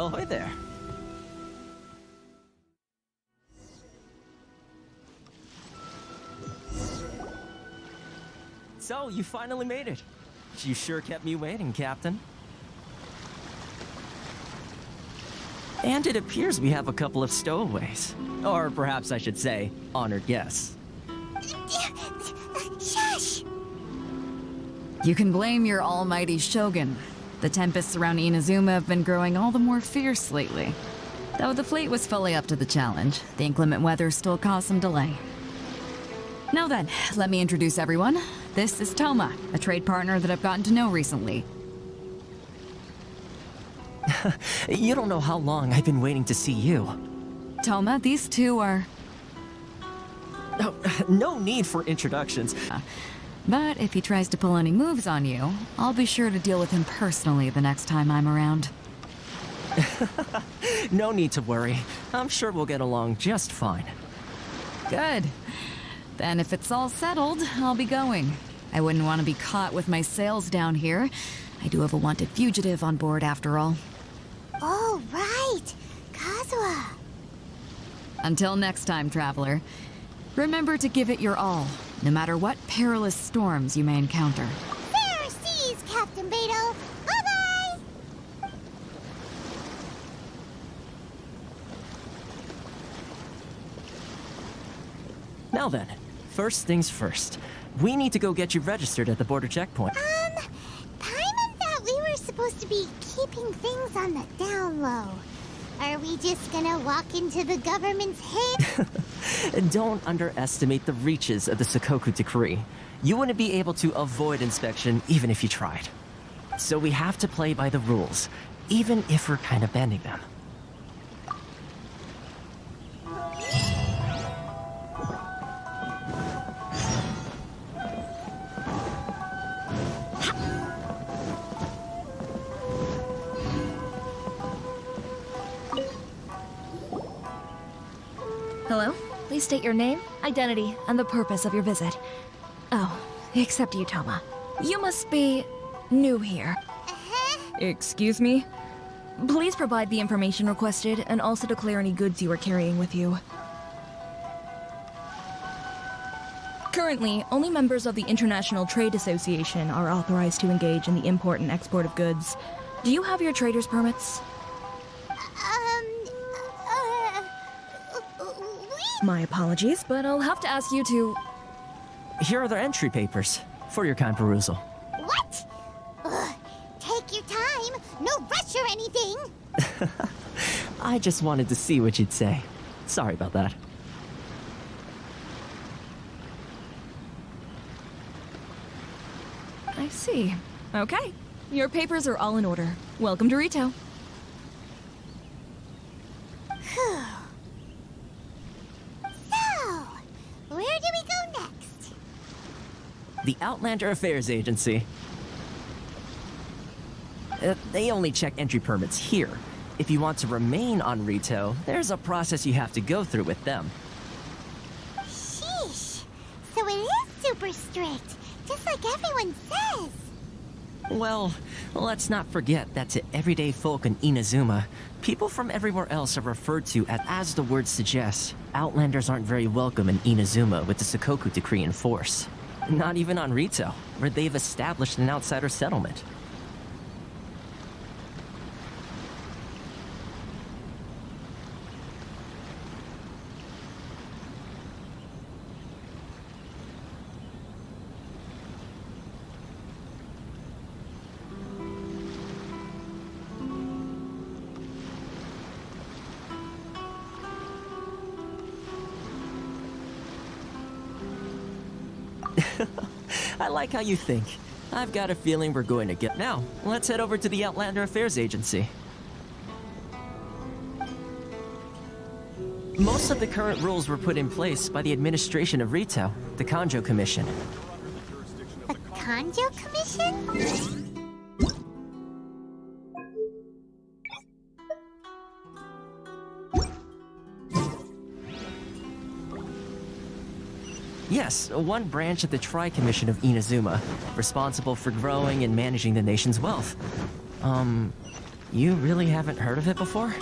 Ahoy there. So, you finally made it. You sure kept me waiting, Captain. And it appears we have a couple of stowaways. Or perhaps I should say, honored guests. Shush! You can blame your almighty Shogun. The tempests around Inazuma have been growing all the more fierce lately. Though the fleet was fully up to the challenge, the inclement weather still caused some delay. Now then, let me introduce everyone. This is Toma, a trade partner that I've gotten to know recently. You don't know how long I've been waiting to see you. Toma, these two are... Oh, no need for introductions. But if he tries to pull any moves on you, I'll be sure to deal with him personally the next time I'm around. No need to worry. I'm sure we'll get along just fine. Good. Then if it's all settled, I'll be going. I wouldn't want to be caught with my sails down here. I do have a wanted fugitive on board after all. Oh, right! Kazuha! Until next time, traveler. Remember to give it your all, no matter what perilous storms you may encounter. Fair seas, Captain Beto! Bye-bye! Now then, first things first. We need to go get you registered at the border checkpoint. Paimon thought we were supposed to be keeping things on the down low. Are we just gonna walk into the government's head? Don't underestimate the reaches of the Sakoku Decree. You wouldn't be able to avoid inspection even if you tried. So we have to play by the rules, even if we're kind of bending them. Hello? Please state your name, identity, and the purpose of your visit. Oh, except you, Toma. You must be new here. Excuse me? Please provide the information requested and also declare any goods you are carrying with you. Currently, only members of the International Trade Association are authorized to engage in the import and export of goods. Do you have your trader's permits? My apologies, but I'll have to ask you to... Here are the entry papers, for your kind perusal. What? Ugh, take your time. No rush or anything. I just wanted to see what you'd say. Sorry about that. I see. Okay. Your papers are all in order. Welcome to Rito. Phew. So, where do we go next? The Outlander Affairs Agency. They only check entry permits here. If you want to remain on Rito, there's a process you have to go through with them. Sheesh. So it is super strict, just like everyone says. Well, let's not forget that to everyday folk in Inazuma, people from everywhere else are referred to as the word suggests. Outlanders aren't very welcome in Inazuma with the Sakoku Decree in force. Not even on Rito, where they've established an outsider settlement. I like how you think. I've got a feeling we're going to get... Now, let's head over to the Outlander Affairs Agency. Most of the current rules were put in place by the administration of Rito, the Kanjo Commission. The Kanjo Commission? Yes, one branch of the Try Commission of Inazuma, responsible for growing and managing the nation's wealth. You really haven't heard of it before?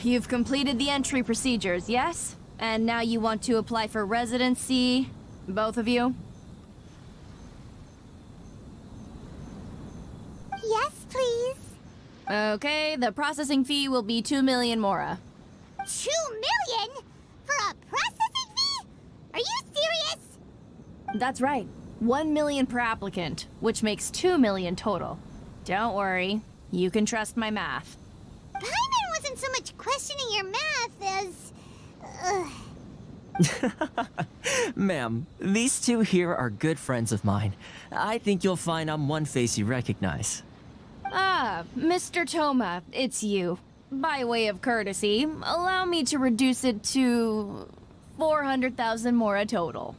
You've completed the entry procedures, yes? And now you want to apply for residency? Both of you? Yes, please. Okay, the processing fee will be 2 million mora. 2 million? For a processing fee? Are you serious? That's right. 1 million per applicant, which makes 2 million total. Don't worry, you can trust my math. Paimon wasn't so much questioning your math as... Ma'am, these two here are good friends of mine. I think you'll find I'm one face you recognize. Ah, Mr. Toma, it's you. By way of courtesy, allow me to reduce it to 400,000 mora total.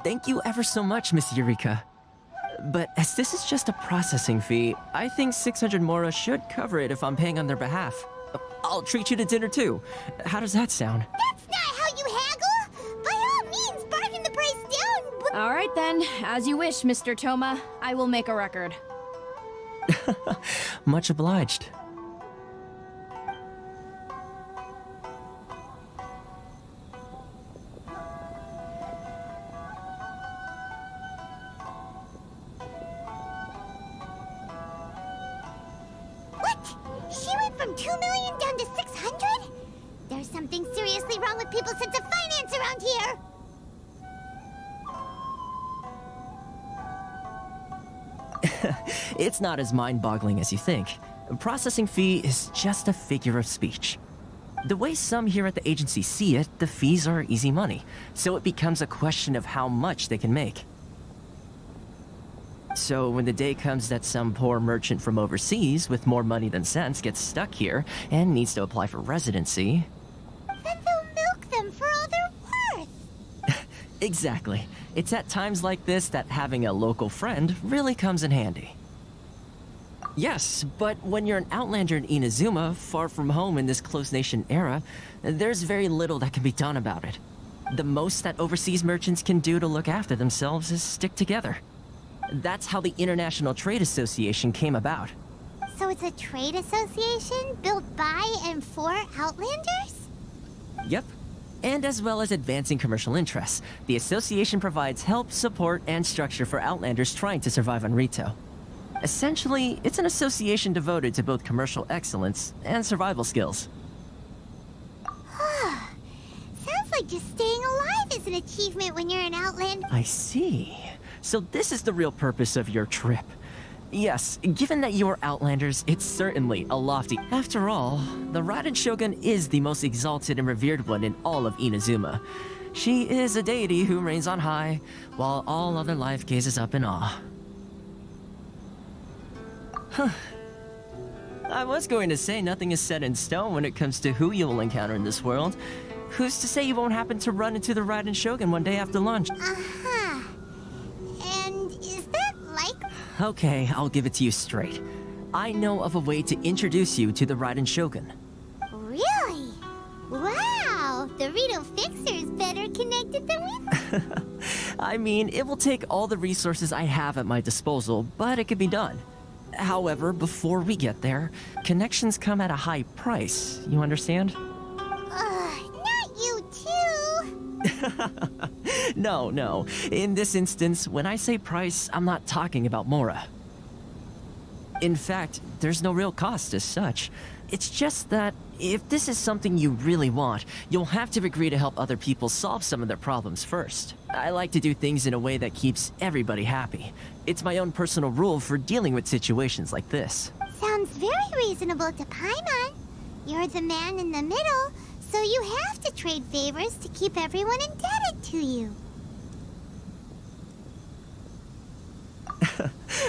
Thank you ever so much, Miss Eureka. But as this is just a processing fee, I think 600 mora should cover it if I'm paying on their behalf. I'll treat you to dinner too. How does that sound? That's not how you haggle! By all means, bargain the price down, but... All right then, as you wish, Mr. Toma. I will make a record. Much obliged. What? She went from 2 million down to 600? There's something seriously wrong with people's sense of finance around here! It's not as mind-boggling as you think. A processing fee is just a figure of speech. The way some here at the agency see it, the fees are easy money, so it becomes a question of how much they can make. So when the day comes that some poor merchant from overseas with more money than sense gets stuck here and needs to apply for residency... Then they'll milk them for all they're worth! Exactly. It's at times like this that having a local friend really comes in handy. Yes, but when you're an outlander in Inazuma, far from home in this close nation era, there's very little that can be done about it. The most that overseas merchants can do to look after themselves is stick together. That's how the International Trade Association came about. So it's a trade association built by and for Outlanders? Yep. And as well as advancing commercial interests, the association provides help, support, and structure for Outlanders trying to survive on Rito. Essentially, it's an association devoted to both commercial excellence and survival skills. Sounds like just staying alive is an achievement when you're an Outlander. I see. So this is the real purpose of your trip. Yes, given that you are Outlanders, it's certainly a lofty... After all, the Raiden Shogun is the most exalted and revered one in all of Inazuma. She is a deity who reigns on high, while all other life gazes up in awe. Huh. I was going to say nothing is set in stone when it comes to who you will encounter in this world. Who's to say you won't happen to run into the Raiden Shogun one day after lunch? Uh-huh. And is that like... Okay, I'll give it to you straight. I know of a way to introduce you to the Raiden Shogun. Really? Wow! The Rito Fixer is better connected than we... I mean, it will take all the resources I have at my disposal, but it can be done. However, before we get there, connections come at a high price, you understand? Not you too! No. In this instance, when I say price, I'm not talking about Mora. In fact, there's no real cost as such. It's just that, if this is something you really want, you'll have to agree to help other people solve some of their problems first. I like to do things in a way that keeps everybody happy. It's my own personal rule for dealing with situations like this. Sounds very reasonable to Paimon. You're the man in the middle, so you have to trade favors to keep everyone indebted to you.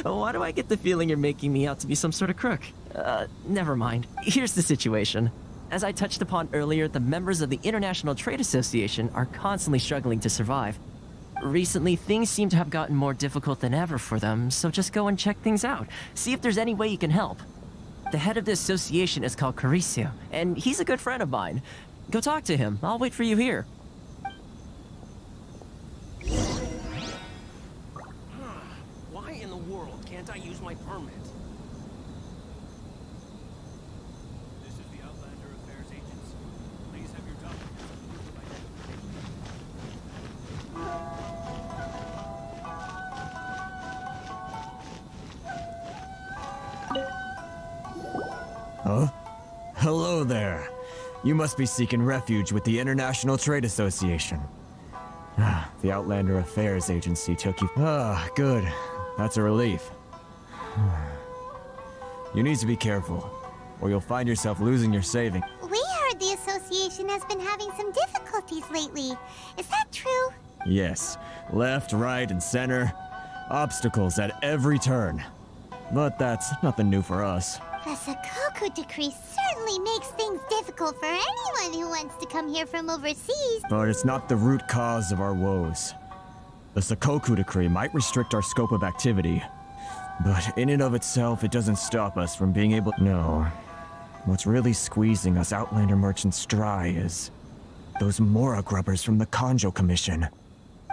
Why do I get the feeling you're making me out to be some sort of crook? Never mind. Here's the situation. As I touched upon earlier, the members of the International Trade Association are constantly struggling to survive. Recently, things seem to have gotten more difficult than ever for them, so just go and check things out. See if there's any way you can help. The head of the association is called Carisio, and he's a good friend of mine. Go talk to him. I'll wait for you here. Why in the world can't I use my permit? This is the Outlander Affairs Agency. Please have your documents approved by Huh? Hello there. You must be seeking refuge with the International Trade Association. The Outlander Affairs Agency took you. Good. That's a relief. You need to be careful, or you'll find yourself losing your savings. We heard the association has been having some difficulties lately. Is that true? Yes. Left, right, and center. Obstacles at every turn. But that's nothing new for us. The Sakoku decree certainly makes things difficult for anyone who wants to come here from overseas. But it's not the root cause of our woes. The Sakoku decree might restrict our scope of activity, but in and of itself, it doesn't stop us from being able. No. What's really squeezing us Outlander merchants dry is those Mora grubbers from the Kanjo Commission.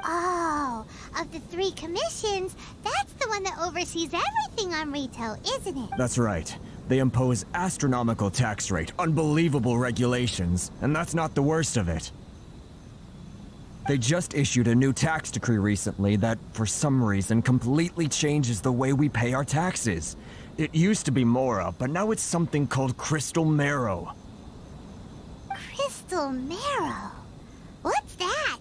Oh, of the 3 commissions, that's the one that oversees everything on retail, isn't it? That's right. They impose astronomical tax rate, unbelievable regulations, and that's not the worst of it. They just issued a new tax decree recently that, for some reason, completely changes the way we pay our taxes. It used to be Mora, but now it's something called Crystal Marrow. Crystal Marrow? What's that?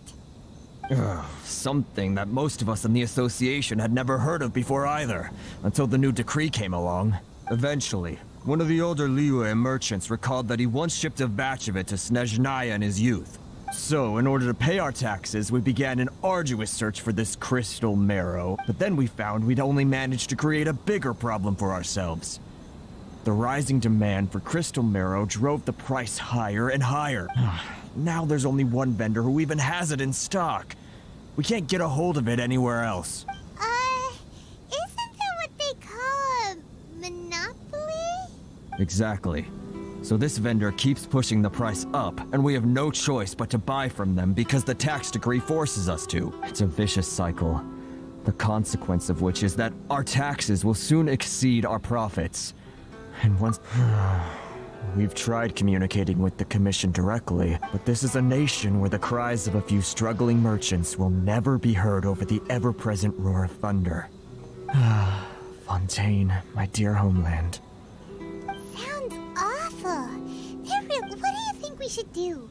Something that most of us in the association had never heard of before either, until the new decree came along. Eventually, one of the older Liyue merchants recalled that he once shipped a batch of it to Snezhnaya in his youth. So, in order to pay our taxes, we began an arduous search for this crystal marrow, but then we found we'd only managed to create a bigger problem for ourselves. The rising demand for crystal marrow drove the price higher and higher. Now there's only one vendor who even has it in stock. We can't get a hold of it anywhere else. Isn't that what they call a monopoly? Exactly. So this vendor keeps pushing the price up, and we have no choice but to buy from them because the tax decree forces us to. It's a vicious cycle, the consequence of which is that our taxes will soon exceed our profits. And once... We've tried communicating with the Commission directly, but this is a nation where the cries of a few struggling merchants will never be heard over the ever-present roar of thunder. Fontaine, my dear homeland. Sounds awful. What do you think we should do?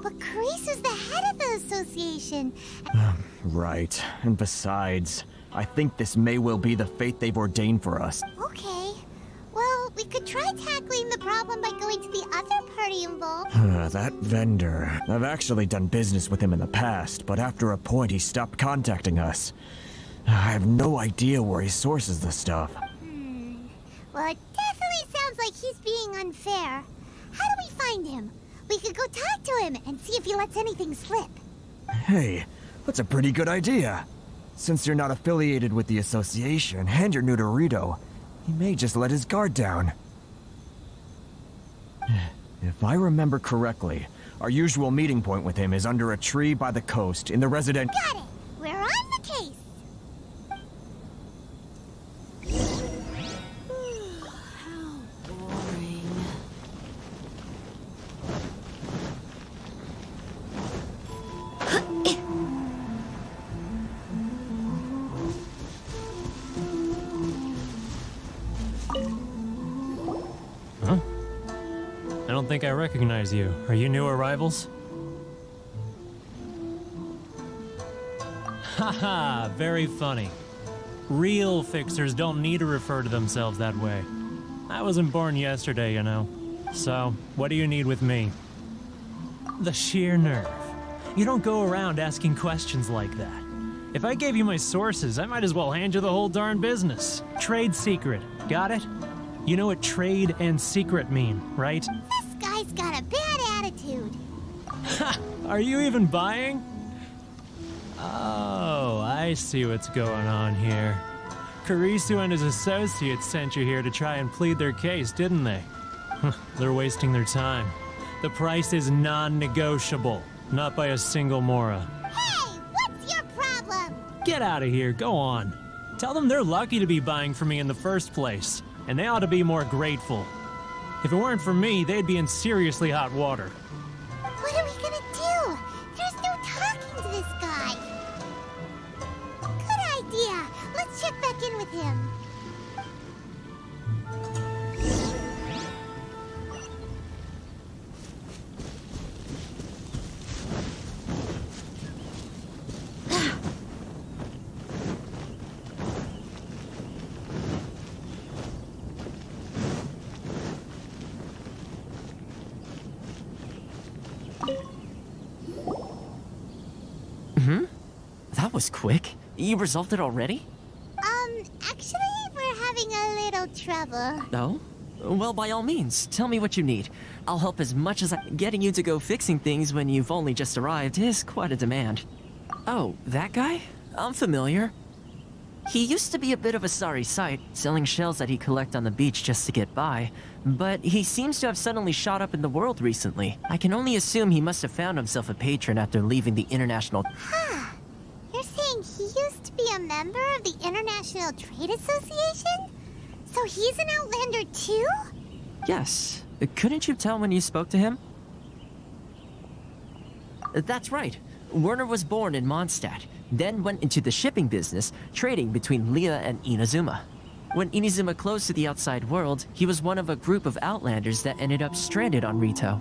But Cariso's the head of the association. Right. And besides, I think this may well be the fate they've ordained for us. Okay. Well, we could try tackling the problem by going to the other party involved. That vendor. I've actually done business with him in the past, but after a point he stopped contacting us. I have no idea where he sources the stuff. Well, it definitely sounds like he's being unfair. How do we find him? We could go talk to him and see if he lets anything slip. Hey, that's a pretty good idea. Since you're not affiliated with the association and you're new to Rito, he may just let his guard down. If I remember correctly, our usual meeting point with him is under a tree by the coast in the resident... Got it! We're on the case! I don't think I recognize you. Are you new arrivals? Haha, very funny. Real fixers don't need to refer to themselves that way. I wasn't born yesterday, you know. So, what do you need with me? The sheer nerve. You don't go around asking questions like that. If I gave you my sources, I might as well hand you the whole darn business. Trade secret. Got it? You know what trade and secret mean, right? This guy's got a bad attitude. Are you even buying? Oh, I see what's going on here. Karisu and his associates sent you here to try and plead their case, didn't they? They're wasting their time. The price is non-negotiable, not by a single Mora. Hey, what's your problem? Get out of here, go on. Tell them they're lucky to be buying from me in the first place, and they ought to be more grateful. If it weren't for me, they'd be in seriously hot water. What are we gonna do? There's no talking to this guy. Good idea. Let's check back in with him. That was quick. You resolved it already? Actually, we're having a little trouble. No? Well, by all means, tell me what you need. I'll help as much as I... Getting you to go fixing things when you've only just arrived is quite a demand. Oh, that guy? I'm familiar. He used to be a bit of a sorry sight, selling shells that he collect on the beach just to get by. But he seems to have suddenly shot up in the world recently. I can only assume he must have found himself a patron after leaving the International... You're saying he used to be a member of the International Trade Association? So he's an Outlander too? Yes. Couldn't you tell when you spoke to him? That's right. Werner was born in Mondstadt, then went into the shipping business, trading between Leah and Inazuma. When Inazuma closed to the outside world, he was one of a group of Outlanders that ended up stranded on Rito.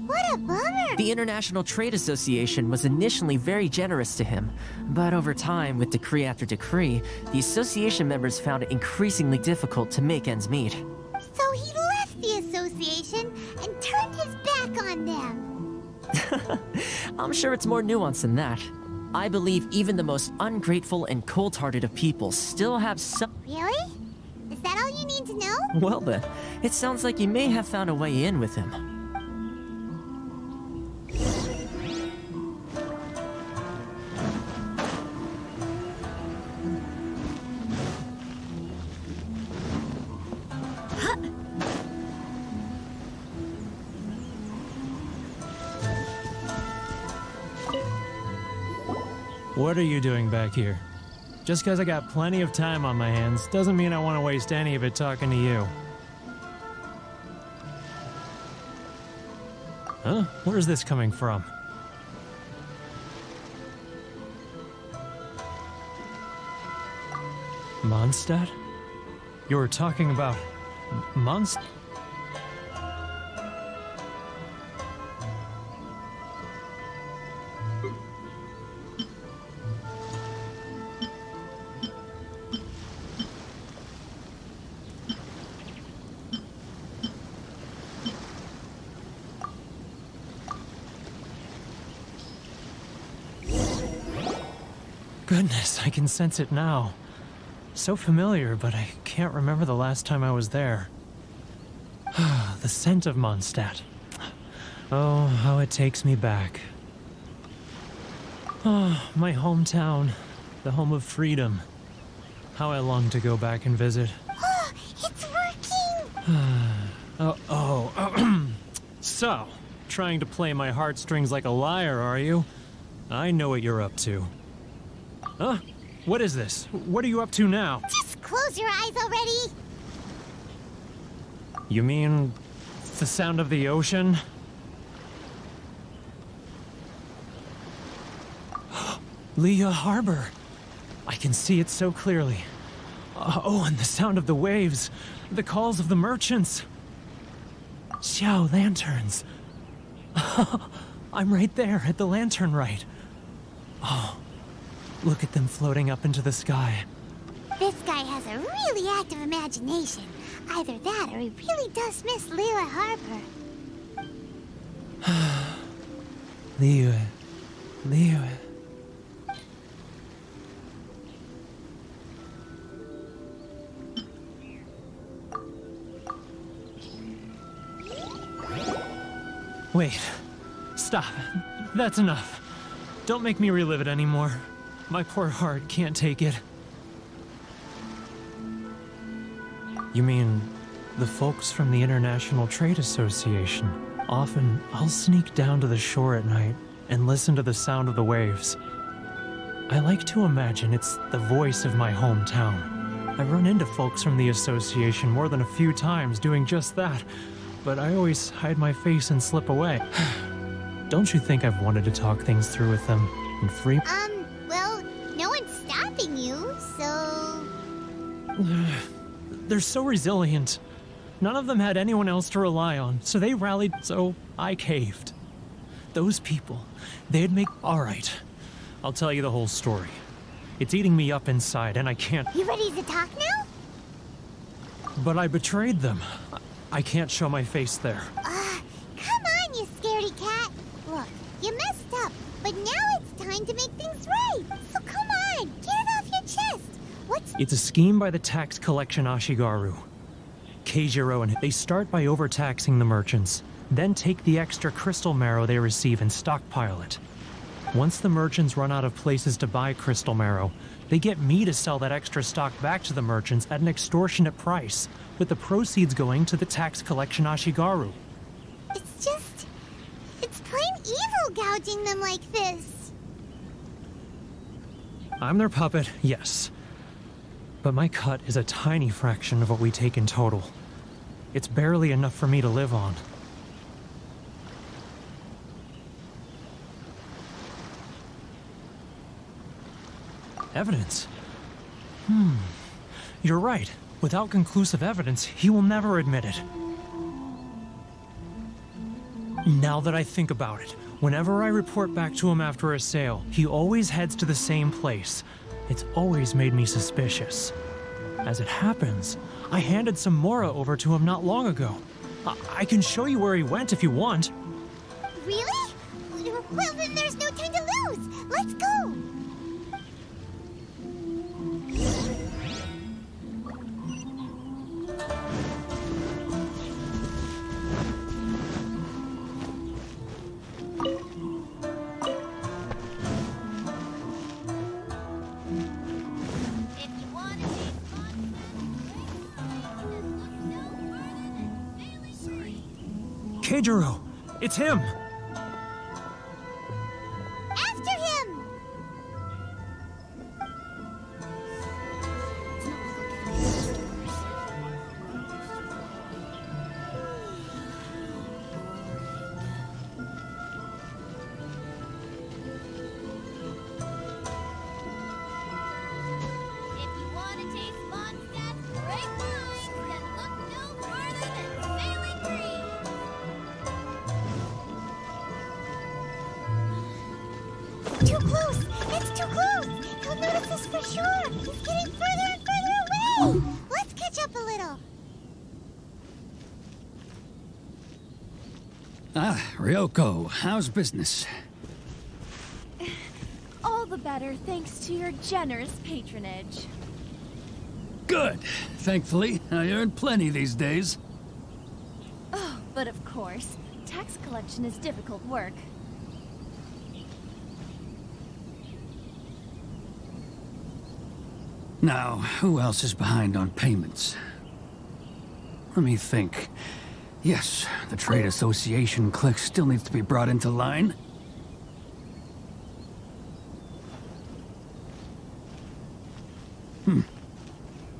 What a bummer! The International Trade Association was initially very generous to him, but over time, with decree after decree, the association members found it increasingly difficult to make ends meet. So he left the association and turned his back on them. I'm sure it's more nuanced than that. I believe even the most ungrateful and cold-hearted of people still have some... Really? Is that all you need to know? Well then, it sounds like you may have found a way in with him. What are you doing back here? Just because I got plenty of time on my hands doesn't mean I want to waste any of it talking to you. Huh? Where's this coming from? Mondstadt? You were talking about... Mondstadt? Goodness, I can sense it now. So familiar, but I can't remember the last time I was there. The scent of Mondstadt. Oh, how it takes me back. Oh, my hometown. The home of freedom. How I long to go back and visit. Oh, it's working! So, trying to play my heartstrings like a liar, are you? I know what you're up to. Huh? What is this? What are you up to now? Just close your eyes already! You mean the sound of the ocean? Leah Harbor. I can see it so clearly. Oh, and the sound of the waves. The calls of the merchants. Xiao lanterns. I'm right there at the lantern right. Oh, look at them floating up into the sky. This guy has a really active imagination. Either that or he really does miss Leela Harbor. Leah. Wait. Stop. That's enough. Don't make me relive it anymore. My poor heart can't take it. You mean the folks from the International Trade Association? Often, I'll sneak down to the shore at night and listen to the sound of the waves. I like to imagine it's the voice of my hometown. I run into folks from the association more than a few times doing just that, but I always hide my face and slip away. Don't you think I've wanted to talk things through with them and free? Well, no one's stopping you, so... They're so resilient. None of them had anyone else to rely on, so they rallied, so I caved. Those people, they'd make... All right, I'll tell you the whole story. It's eating me up inside, and I can't... You ready to talk now? But I betrayed them. I can't show my face there. Come on, you scaredy cat. Look, you messed up, but now it's time to make things right. So come on, get it off your chest. It's a scheme by the tax collection Ashigaru. Keijiro and they start by overtaxing the merchants, then take the extra crystal marrow they receive and stockpile it. Once the merchants run out of places to buy crystal marrow, they get me to sell that extra stock back to the merchants at an extortionate price, with the proceeds going to the tax collection Ashigaru. It's plain evil gouging them like this. I'm their puppet, yes. But my cut is a tiny fraction of what we take in total. It's barely enough for me to live on. Evidence? You're right. Without conclusive evidence, he will never admit it. Now that I think about it, whenever I report back to him after a sale, he always heads to the same place. It's always made me suspicious. As it happens, I handed some Mora over to him not long ago. I can show you where he went if you want. Really? Well, then there's no time to lose. Let's go. Keijiro! It's him! After him! If you want to taste Mondstadt's great wines, then look no further than Sailing Green! Too close! It's too close! He'll notice us for sure! He's getting further and further away! Let's catch up a little! Ah, Ryoko, how's business? All the better thanks to your generous patronage. Good. Thankfully, I earn plenty these days. Oh, but of course, tax collection is difficult work. Now, who else is behind on payments? Let me think. Yes, the Trade Association clique still needs to be brought into line.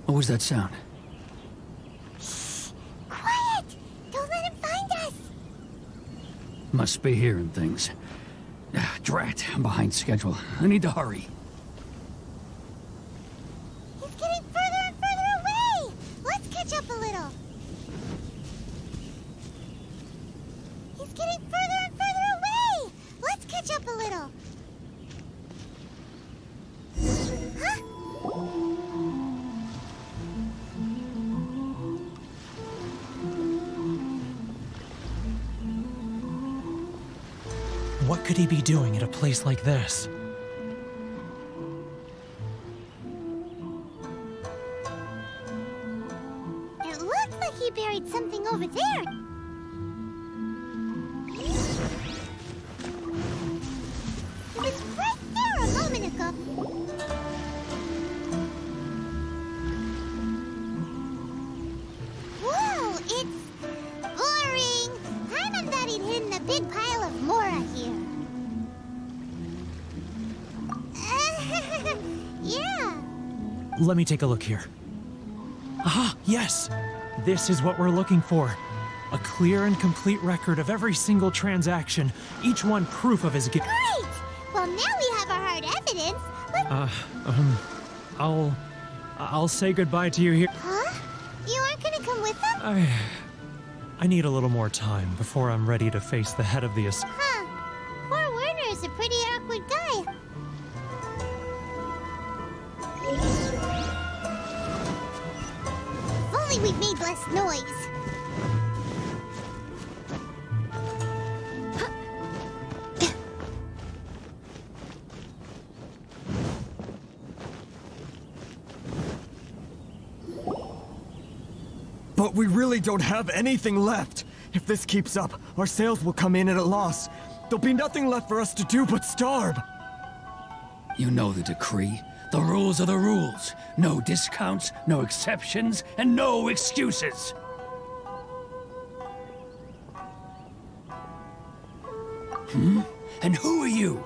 What was that sound? Quiet! Don't let him find us! Must be hearing things. Drat, I'm behind schedule. I need to hurry. He's getting further and further away! Let's catch up a little! He's getting further and further away! Let's catch up a little! Huh? What could he be doing at a place like this? It looks like he buried something over there. big pile of Mora here. Yeah. Let me take a look here. Ah, yes! This is what we're looking for. A clear and complete record of every single transaction, each one proof of his gift. Great! Well, now we have our hard evidence. I'll say goodbye to you here. Huh? You aren't gonna come with them? I need a little more time before I'm ready to face the head of the Huh. Poor Werner's a pretty awkward guy. If only we'd made less noise. But we really don't have anything left. If this keeps up, our sales will come in at a loss. There'll be nothing left for us to do but starve. You know the decree. The rules are the rules. No discounts, no exceptions, and no excuses. And who are you?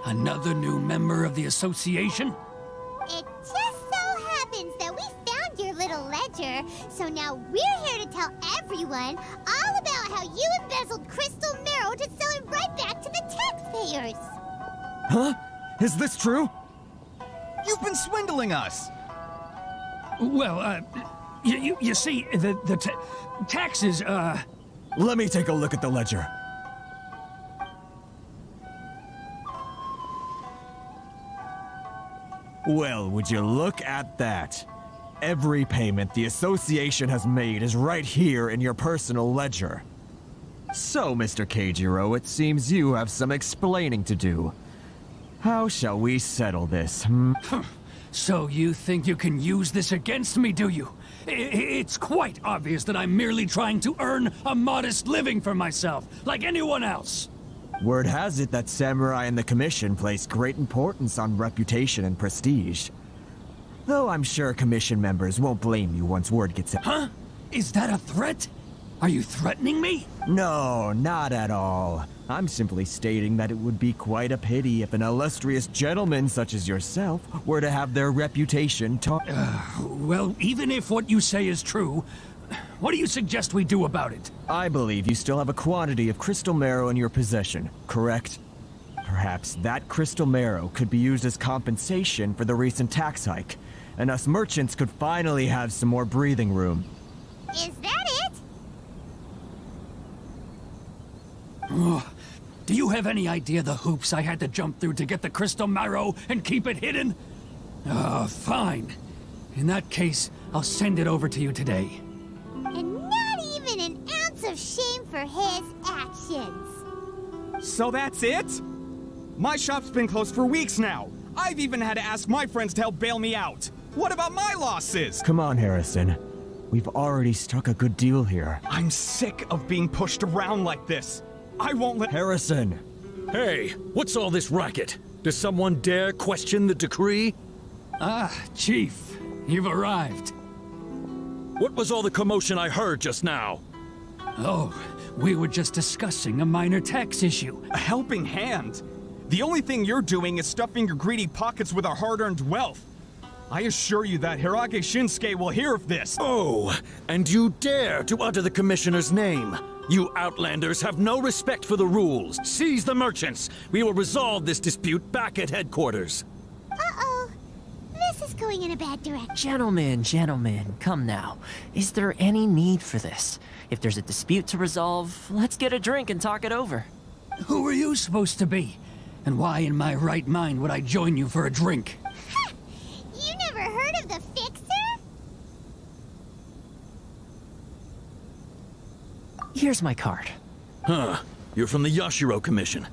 Another new member of the association? It just so happens that we found your little ledger, so now we're here to tell everyone all about how you embezzled crystal marrow to sell it right back to the taxpayers. Huh? Is this true? You've been swindling us! Well, you see, the taxes, Let me take a look at the ledger. Well, would you look at that? Every payment the association has made is right here in your personal ledger. So, Mr. Keijiro, it seems you have some explaining to do. How shall we settle this, So you think you can use this against me, do you? It's quite obvious that I'm merely trying to earn a modest living for myself, like anyone else. Word has it that samurai and the commission place great importance on reputation and prestige. Though I'm sure commission members won't blame you once word gets out. Huh? Is that a threat? Are you threatening me? No, not at all. I'm simply stating that it would be quite a pity if an illustrious gentleman such as yourself were to have their reputation Well, even if what you say is true, what do you suggest we do about it? I believe you still have a quantity of crystal marrow in your possession, correct? Perhaps that crystal marrow could be used as compensation for the recent tax hike, and us merchants could finally have some more breathing room. Is that it? Do you have any idea the hoops I had to jump through to get the crystal marrow and keep it hidden? Fine. In that case, I'll send it over to you today. And not even an ounce of shame for his actions. So that's it? My shop's been closed for weeks now. I've even had to ask my friends to help bail me out. What about my losses? Come on, Harrison. We've already struck a good deal here. I'm sick of being pushed around like this. I won't let— Harrison! Hey, what's all this racket? Does someone dare question the decree? Chief, you've arrived. What was all the commotion I heard just now? Oh, we were just discussing a minor tax issue. a helping hand. The only thing you're doing is stuffing your greedy pockets with our hard-earned wealth. I assure you that Hirage Shinsuke will hear of this. Oh, and you dare to utter the commissioner's name? You outlanders have no respect for the rules. Seize the merchants. We will resolve this dispute back at headquarters. Uh-oh. This is going in a bad direction. Gentlemen, come now. Is there any need for this? If there's a dispute to resolve, let's get a drink and talk it over. Who are you supposed to be? And why in my right mind would I join you for a drink? You never heard of the Fixer? Here's my card. Huh. You're from the Yashiro Commission.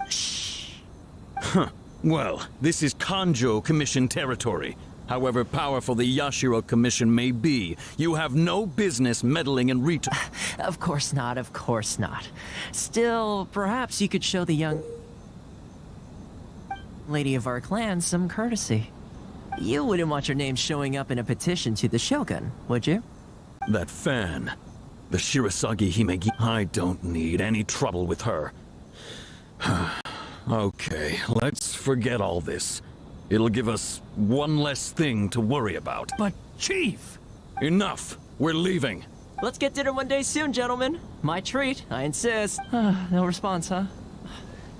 Shh. Huh. Well, this is Kanjo Commission territory. However powerful the Yashiro Commission may be, you have no business meddling in retail. Of course not, of course not. Still, perhaps you could show the young lady of our clan some courtesy. You wouldn't want your name showing up in a petition to the Shogun, would you? That fan. The Shirasagi Himegi. I don't need any trouble with her. Okay, let's forget all this. It'll give us one less thing to worry about. But, Chief! Enough! We're leaving. Let's get dinner one day soon, gentlemen. My treat, I insist. No response, huh?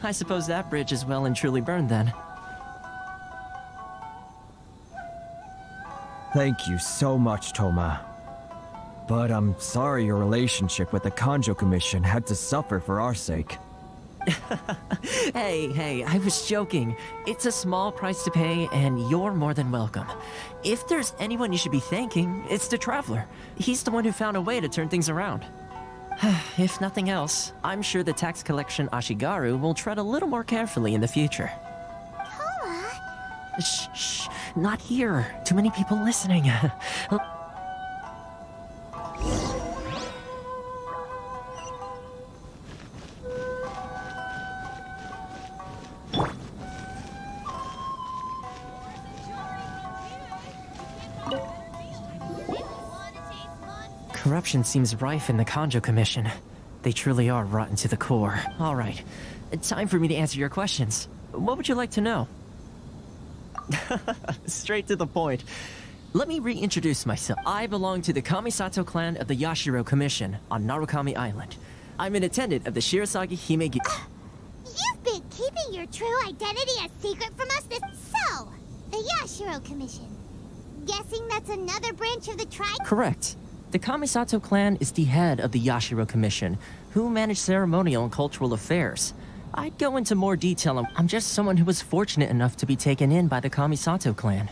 I suppose that bridge is well and truly burned then. Thank you so much, Toma. But I'm sorry your relationship with the Kanjo Commission had to suffer for our sake. Hey, I was joking. It's a small price to pay, and you're more than welcome. If there's anyone you should be thanking, it's the Traveler. He's the one who found a way to turn things around. If nothing else, I'm sure the tax collection Ashigaru will tread a little more carefully in the future. Toma? Shh, not here. Too many people listening. Corruption seems rife in the Kanjo Commission. They truly are rotten to the core. All right, time for me to answer your questions. What would you like to know? Straight to the point. Let me reintroduce myself. I belong to the Kamisato clan of the Yashiro Commission on Narukami Island. I'm an attendant of the Shirasagi Himegi. You've been keeping your true identity a secret from us So, the Yashiro Commission. Guessing that's another branch of the tribe? Correct. The Kamisato clan is the head of the Yashiro Commission, who manage ceremonial and cultural affairs. I'd go into more detail. I'm just someone who was fortunate enough to be taken in by the Kamisato clan.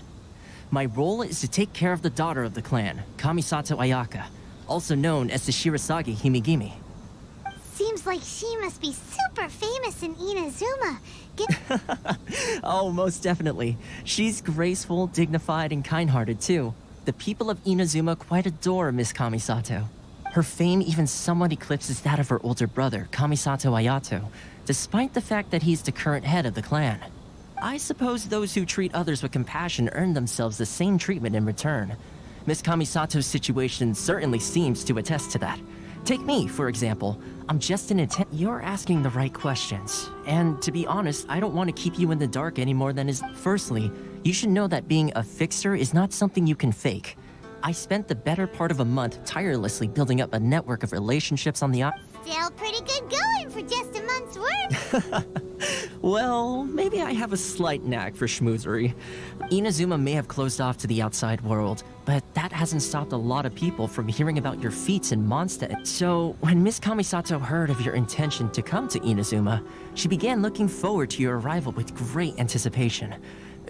My role is to take care of the daughter of the clan, Kamisato Ayaka, also known as the Shirasagi Himegimi. Seems like she must be super famous in Inazuma. Oh, most definitely. She's graceful, dignified, and kind-hearted too. The people of Inazuma quite adore Miss Kamisato. Her fame even somewhat eclipses that of her older brother, Kamisato Ayato, despite the fact that he's the current head of the clan. I suppose those who treat others with compassion earn themselves the same treatment in return. Miss Kamisato's situation certainly seems to attest to that. Take me, for example. I'm just an intent. You're asking the right questions. And to be honest, I don't want to keep you in the dark any more than is. Firstly, you should know that being a fixer is not something you can fake. I spent the better part of a month tirelessly building up a network of relationships on the Still pretty good going for just a month's work. Well, maybe I have a slight knack for schmoozery. Inazuma may have closed off to the outside world, but that hasn't stopped a lot of people from hearing about your feats in Mondstadt. So, when Miss Kamisato heard of your intention to come to Inazuma, she began looking forward to your arrival with great anticipation.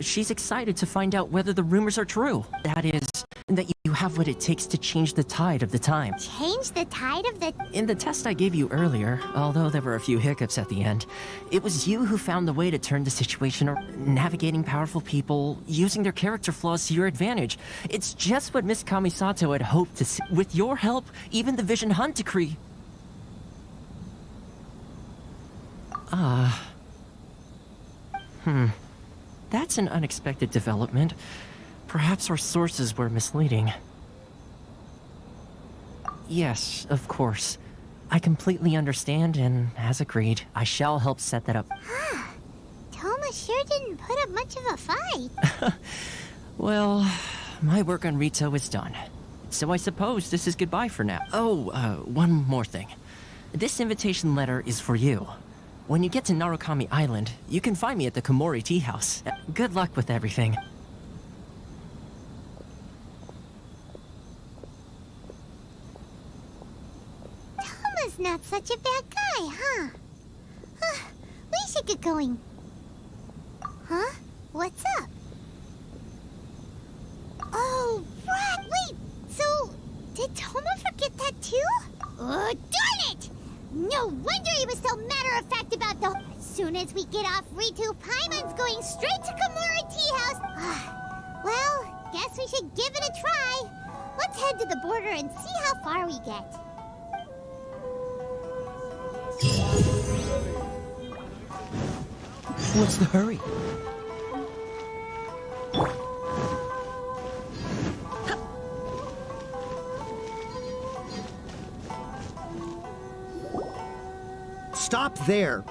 She's excited to find out whether the rumors are true. That is, that you have what it takes to change the tide of the time. Change the tide of the... In the test I gave you earlier, although there were a few hiccups at the end, it was you who found the way to turn the situation around, navigating powerful people, using their character flaws to your advantage. It's just what Miss Kamisato had hoped to see. With your help, even the Vision Hunt Decree... That's an unexpected development. Perhaps our sources were misleading. Yes, of course. I completely understand, and as agreed, I shall help set that up. Toma sure didn't put up much of a fight. Well, my work on Rito is done. So I suppose this is goodbye for now. Oh, one more thing. This invitation letter is for you. When you get to Narukami Island, you can find me at the Komori Tea House. Good luck with everything. Toma's not such a bad guy, huh? We should get going. Huh? What's up? Oh, right. Wait, so did Toma forget that too? Oh, darn it! No wonder he was so matter-of-fact about the... As soon as we get off Ritu, Paimon's going straight to Komori Tea House. Well, guess we should give it a try. Let's head to the border and see how far we get. What's the hurry? Stop there.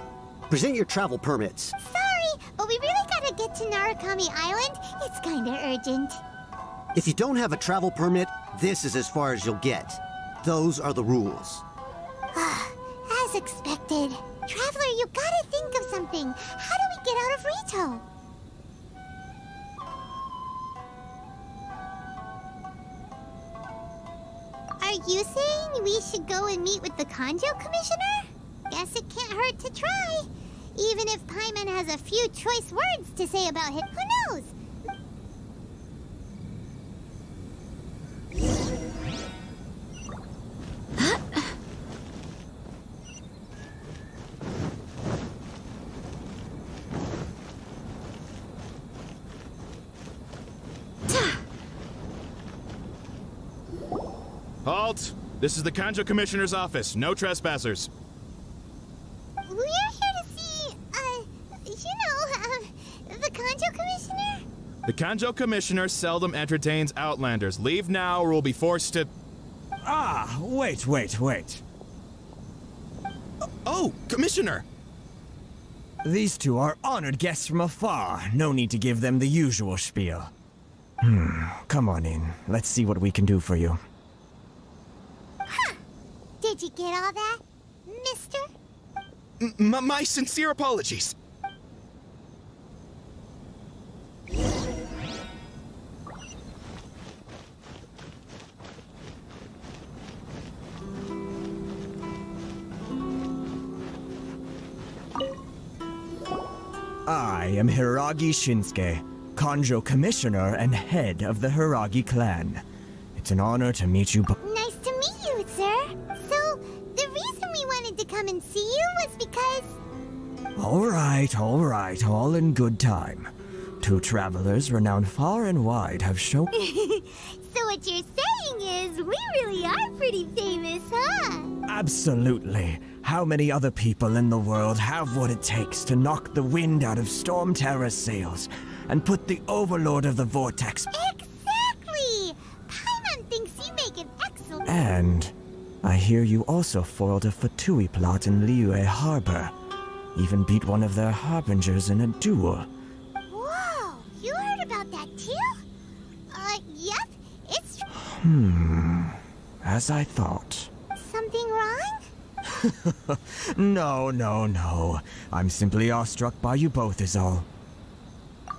Present your travel permits. Sorry, but we really gotta get to Narukami Island. It's kinda urgent. If you don't have a travel permit, this is as far as you'll get. Those are the rules. As expected. Traveler, you gotta think of something. How do we get out of Rito? Are you saying we should go and meet with the Kanjo Commissioner? Guess it can't hurt to try. Even if Paimon has a few choice words to say about it, who knows? Halt! This is the Kanjo Commissioner's office. No trespassers. We're here to see, the Kanjo Commissioner? The Kanjo Commissioner seldom entertains Outlanders. Leave now or we'll be forced to... Ah, wait. Oh, Commissioner! These two are honored guests from afar. No need to give them the usual spiel. Come on in. Let's see what we can do for you. Did you get all that, mister? My sincere apologies. I am Hiragi Shinsuke, Kanjo Commissioner and head of the Hiragi clan. It's an honor to meet you both. Nice to meet you, sir. So, the reason we wanted to come and see you was because... All right, all in good time. Two travelers renowned far and wide have shown... So what you're saying is, we really are pretty famous, huh? Absolutely. How many other people in the world have what it takes to knock the wind out of Storm Terror's sails and put the Overlord of the Vortex... Exactly! Paimon thinks you make an excellent... And I hear you also foiled a Fatui plot in Liyue Harbor. Even beat one of their harbingers in a duel. Whoa! You heard about that too? Yep. It's... As I thought. Something wrong? No. I'm simply awestruck by you both is all.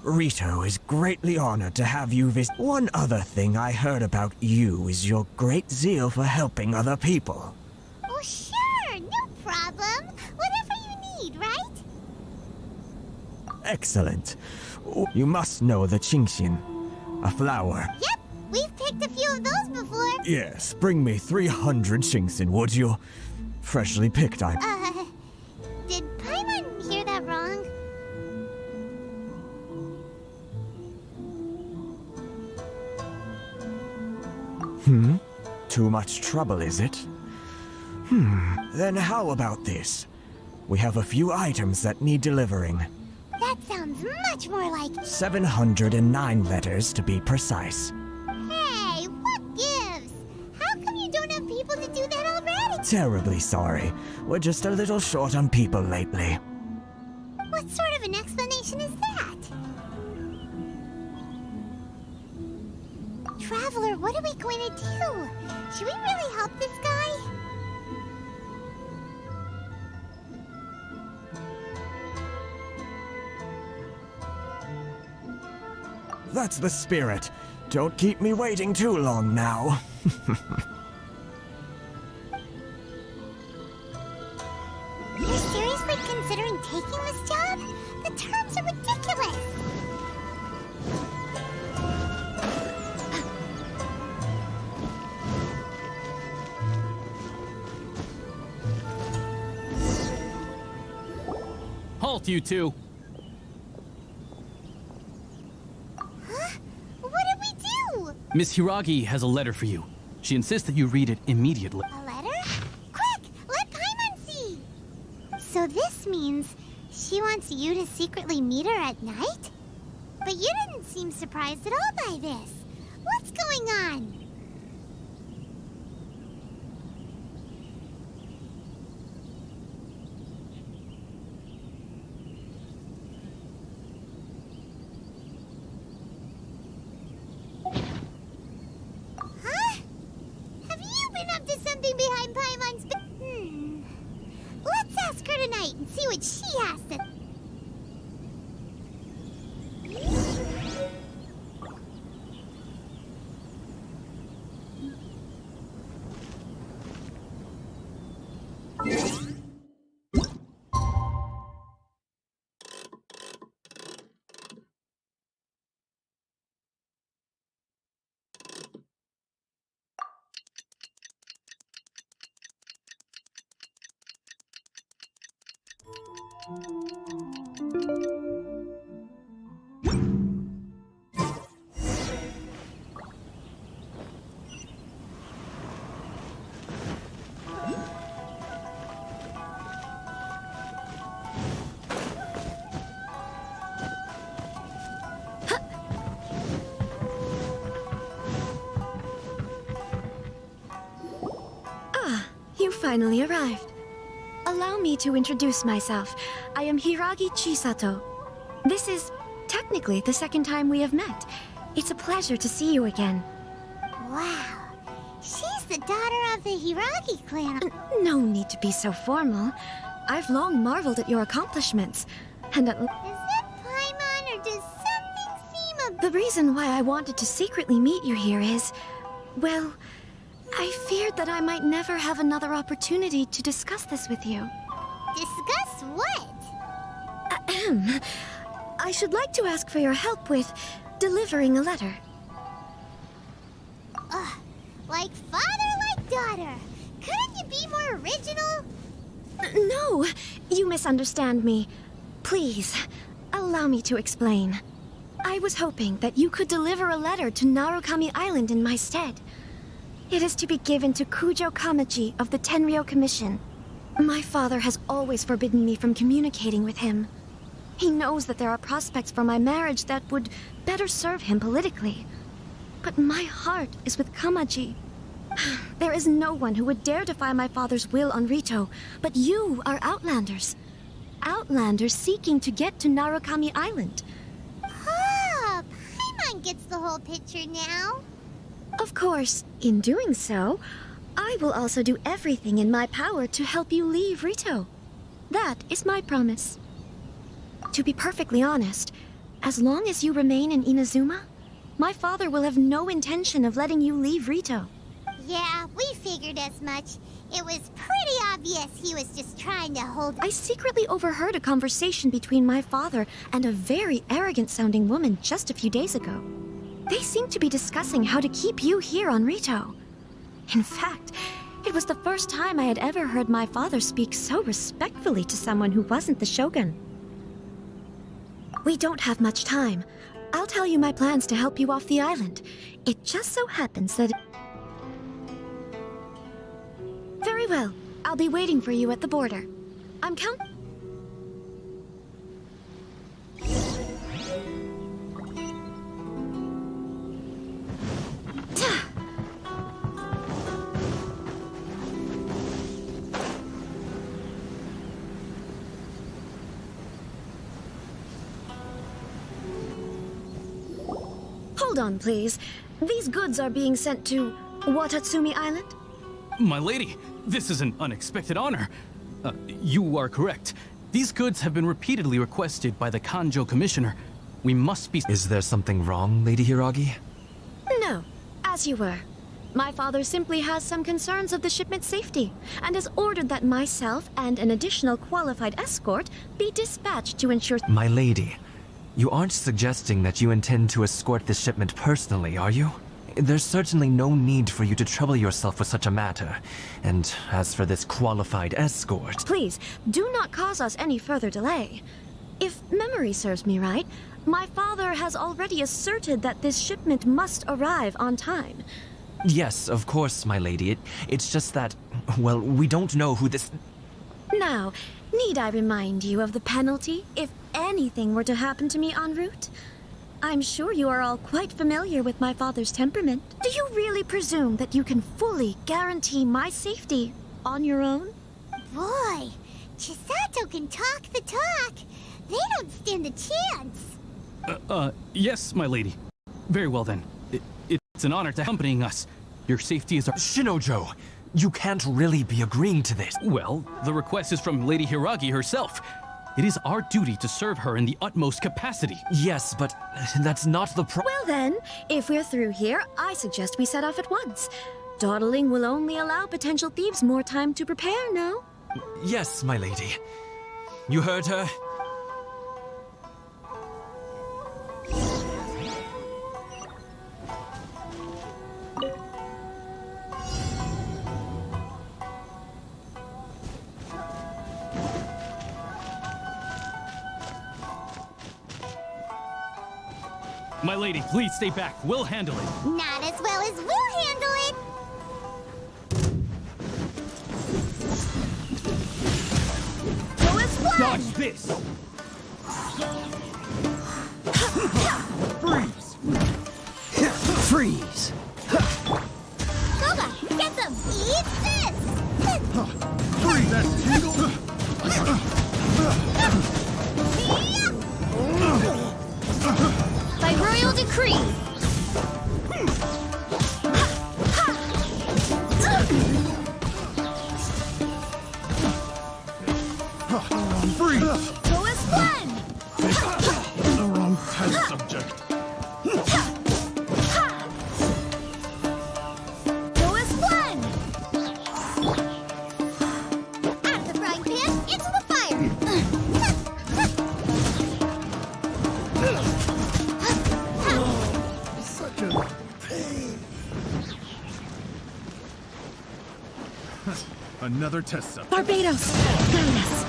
Rito is greatly honored to have you visit. One other thing I heard about you is your great zeal for helping other people. Oh, sure. No problem. Whatever you need, right? Excellent. You must know the Qingxin, a flower. Yep. We've picked a few of those before. Yes, bring me 300 Qingxin, would you? Freshly picked, I... Did Paimon hear that wrong? Too much trouble, is it? Then how about this? We have a few items that need delivering. That sounds much more like... 709 letters, to be precise. Hey, what gives? How come you don't have people to do that already? Terribly sorry. We're just a little short on people lately. What sort of an explanation is that? Traveler, what are we going to do? Should we really help this guy? That's the spirit. Don't keep me waiting too long now. You're seriously considering taking this job? The terms are ridiculous. Halt, you two! Huh? What did we do? Miss Hiragi has a letter for you. She insists that you read it immediately. A letter? Quick! Let Paimon see! So this means she wants you to secretly meet her at night? But you didn't seem surprised at all by this. What's going on? and see what she has to... You finally arrived. Allow me to introduce myself. I am Hiragi Chisato. This is technically the second time we have met. It's a pleasure to see you again. Wow. She's the daughter of the Hiragi clan. No need to be so formal. I've long marveled at your accomplishments. And Is that Paimon, or does something seem a... The reason why I wanted to secretly meet you here is... well, I feared that I might never have another opportunity to discuss this with you. Discuss what? Ahem. I should like to ask for your help with delivering a letter. Like father, like daughter. Couldn't you be more original? No, you misunderstand me. Please, allow me to explain. I was hoping that you could deliver a letter to Narukami Island in my stead. It is to be given to Kujo Kamaji of the Tenryou Commission. My father has always forbidden me from communicating with him. He knows that there are prospects for my marriage that would better serve him politically. But my heart is with Kamaji. There is no one who would dare defy my father's will on Rito, but you are Outlanders. Outlanders seeking to get to Narukami Island. Ah, Paimon gets the whole picture now. Of course, in doing so, I will also do everything in my power to help you leave Rito. That is my promise. To be perfectly honest, as long as you remain in Inazuma, my father will have no intention of letting you leave Rito. Yeah, we figured as much. It was pretty obvious he was just trying to hold... I secretly overheard a conversation between my father and a very arrogant-sounding woman just a few days ago. They seemed to be discussing how to keep you here on Rito. In fact, it was the first time I had ever heard my father speak so respectfully to someone who wasn't the Shogun. We don't have much time. I'll tell you my plans to help you off the island. It just so happens that... Very well. I'll be waiting for you at the border. I'm count... Hold on, please. These goods are being sent to Watatsumi Island? My lady, this is an unexpected honor. You are correct. These goods have been repeatedly requested by the Kanjo Commissioner. We must be... Is there something wrong, Lady Hiragi? No, as you were. My father simply has some concerns of the shipment's safety, and has ordered that myself and an additional qualified escort be dispatched to ensure... My lady, you aren't suggesting that you intend to escort this shipment personally, are you? There's certainly no need for you to trouble yourself with such a matter. And as for this qualified escort... Please, do not cause us any further delay. If memory serves me right, my father has already asserted that this shipment must arrive on time. Yes, of course, my lady. It's just that, well, we don't know who this... Now, need I remind you of the penalty if anything were to happen to me en route? I'm sure you are all quite familiar with my father's temperament. Do you really presume that you can fully guarantee my safety on your own? Boy, Chisato can talk the talk. They don't stand a chance. Yes, my lady. Very well then. It's an honor to accompanying us. Your safety is our... Shinojo! You can't really be agreeing to this. Well, the request is from Lady Hiragi herself. It is our duty to serve her in the utmost capacity. Yes, but that's not the Well then, if we're through here, I suggest we set off at once. Dawdling will only allow potential thieves more time to prepare, no? Yes, my lady. You heard her? My lady, please stay back. We'll handle it. Not as well as we'll handle it. Go as one. Dodge this! Freeze! Goga, get them. Eat this. Freeze that tingle! By royal decree. Freeze! Go as one. The wrong test subject. Go as one. Out of the frying pan, into the fire. Such a pain. Another test subject. Barbados, guide us.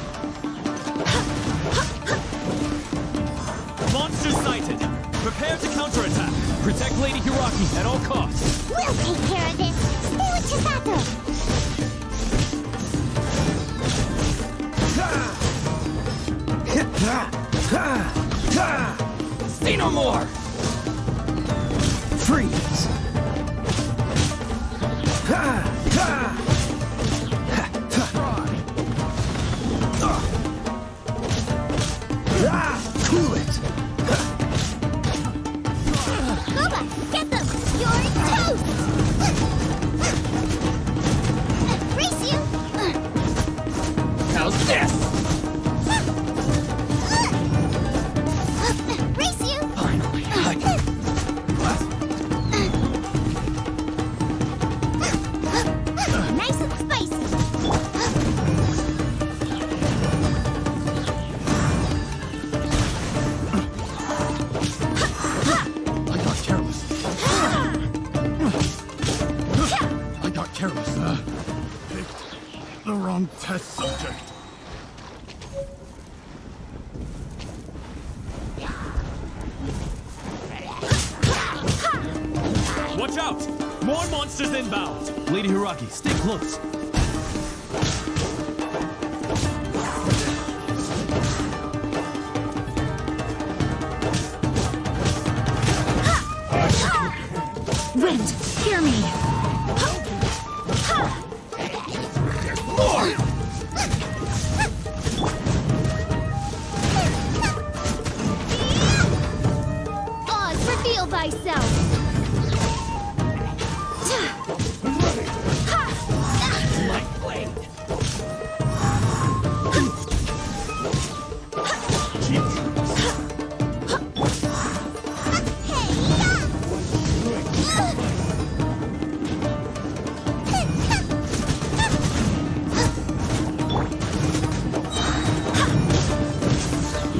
Monster sighted! Prepare to counterattack! Protect Lady Hiragi at all costs. We'll take care of this. Stay with Chisato. Say no more! Freeze! Cool it! Goba, get them. You're toast. Race you. How's this? Race you. Finally, Nice and spicy. I got careless. I got careless. Picked the wrong test subject. Watch out! More monsters inbound! Lady Hiragi, stay close. Wind, hear me. Oz, reveal thyself.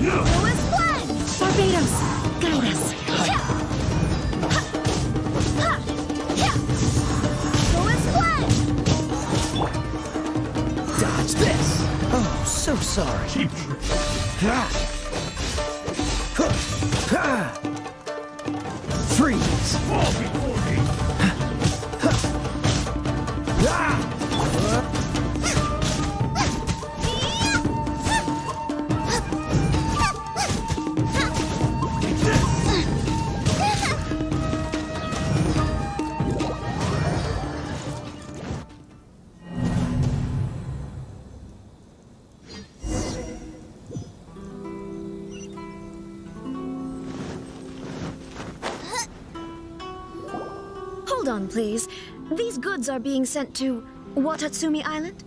Go as one. Barbados, guide us. Go as one. Dodge this! Oh, so sorry. Freeze! Fall before me. Hold on, please. These goods are being sent to Watatsumi Island?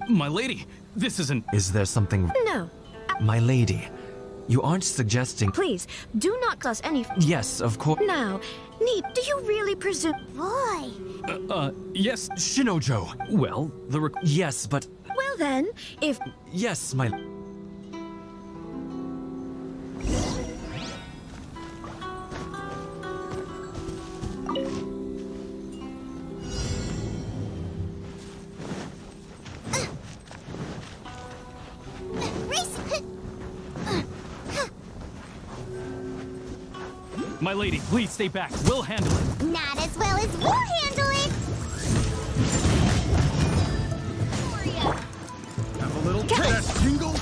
My lady, this isn't. Is there something... No. My lady, you aren't suggesting... Please, do not cause any... Yes, of course. Now, do you really presume... Boy. Yes. Shinojo. Well, yes, but... Well then, if... Yes, my... Race. My lady, please stay back. We'll handle it. Not as well as we'll handle it. Have a little test, Jingle.